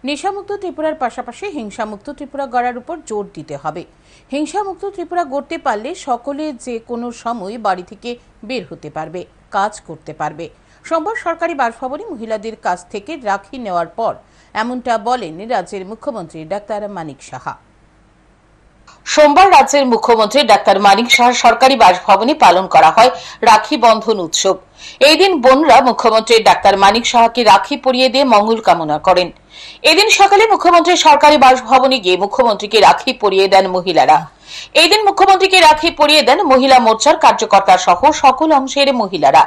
নেশামুক্ত ত্রিপুরার পাশাপাশি হিংসামুক্ত ত্রিপুরা গড়ার উপর জোর দিতে হবে। হিংসামুক্ত ত্রিপুরা গড়তে পারলে সকলে যে কোনো সময় বাড়ি থেকে বের হতে পারবে, কাজ করতে পারবে। সোমবার সরকারি বাসভবনে মহিলাদের কাছ থেকে রাখি নেওয়ার পর এমনটা বলেন রাজ্যের মুখ্যমন্ত্রী ডাক্তার মানিক সাহা। সোমবার রাজ্যের মুখ্যমন্ত্রী ডাক্তার মানিক সাহার সরকারি বাসভবনে পালন করা হয় রাখি বন্ধন উৎসব। এই দিন বোনরা মুখ্যমন্ত্রী ডাক্তার মানিক সাহাকে রাখি পরিয়ে দিয়ে মঙ্গল কামনা করেন। এদিন সকালে মুখ্যমন্ত্রীর সরকারি বাসভবনে গিয়ে মুখ্যমন্ত্রীকে রাখি পরিয়ে দেন মহিলারা। এই দিন মুখ্যমন্ত্রীকে রাখি পরিয়ে দেন মহিলা মোর্চার কার্যকর্তা সহ সকল অংশের মহিলারা।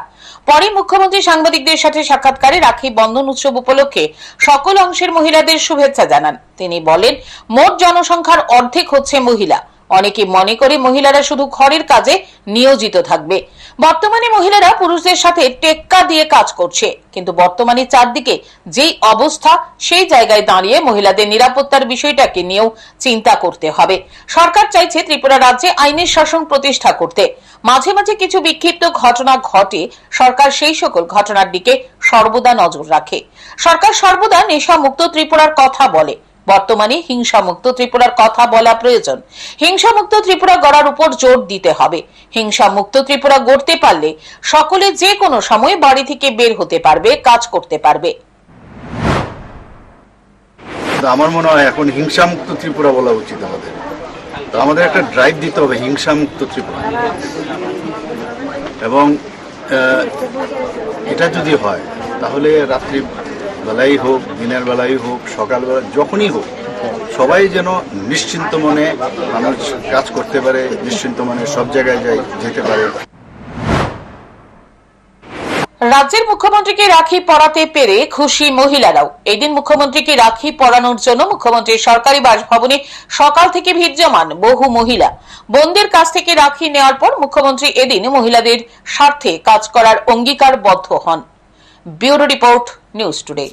পরে মুখ্যমন্ত্রী সাংবাদিকদের সাথে সাক্ষাৎকারে রাখি বন্ধন উৎসব উপলক্ষে সকল অংশের মহিলাদের শুভেচ্ছা জানান। তিনি বলেন, মোট জনসংখ্যার অর্ধেক হচ্ছে মহিলা। অনেকে মনে করে মহিলারা শুধু ঘরের কাজে নিয়োজিত থাকবে। বর্তমানে মহিলারা পুরুষদের সাথে টেক্কা দিয়ে কাজ করছে, কিন্তু বর্তমানে চারদিকে যেই অবস্থা, সেই জায়গায় দাঁড়িয়ে মহিলাদের নিরাপত্তার বিষয়টাকে নিয়েও চিন্তা করতে হবে। সরকার চাইছে ত্রিপুরা রাজ্যে আইনের শাসন প্রতিষ্ঠা করতে। মাঝে মাঝে কিছু বিক্ষিপ্ত ঘটনা ঘটে, সরকার সেই সকল ঘটনার দিকে সর্বদা নজর রাখে। সরকার সর্বদা নেশামুক্ত ত্রিপুরার কথা বলে। বর্তমানে হিংসামুক্ত ত্রিপুরার কথা বলা প্রয়োজন। হিংসামুক্ত ত্রিপুরা গড়ার উপর জোর দিতে হবে। হিংসামুক্ত ত্রিপুরা গড়তে পারলে সকলে যে কোনো সময় বাড়ি থেকে বের হতে পারবে, কাজ করতে পারবে। আমার মনে হয় এখন হিংসামুক্ত ত্রিপুরা বলা উচিত আমাদের। তো আমাদের একটা ড্রাইভ দিতে হবে হিংসামুক্ত ত্রিপুরা, এবং এটা যদি হয় তাহলে রাত্রি বেলাই হোক, দিনের বেলাই হোক, সকালবেলা যখনই হোক, সবাই যেন নিশ্চিন্ত মনে মানুষ কাজ করতে পারে, নিশ্চিন্ত মনে সব জায়গায় যেতে পারে। রাজ্যের মুখ্যমন্ত্রীকে রাখি পরাতে পেরে খুশি মহিলারাও। এদিন মুখ্যমন্ত্রীকে রাখি পরানোর জন্য মুখ্যমন্ত্রীর সরকারি বাসভবনে সকাল থেকে ভিড় জমান বহু মহিলা। বোনদের কাছ থেকে রাখি নেওয়ার পর মুখ্যমন্ত্রী এদিন মহিলাদের স্বার্থে কাজ করার অঙ্গীকারবদ্ধ হন। Bureau report, news today.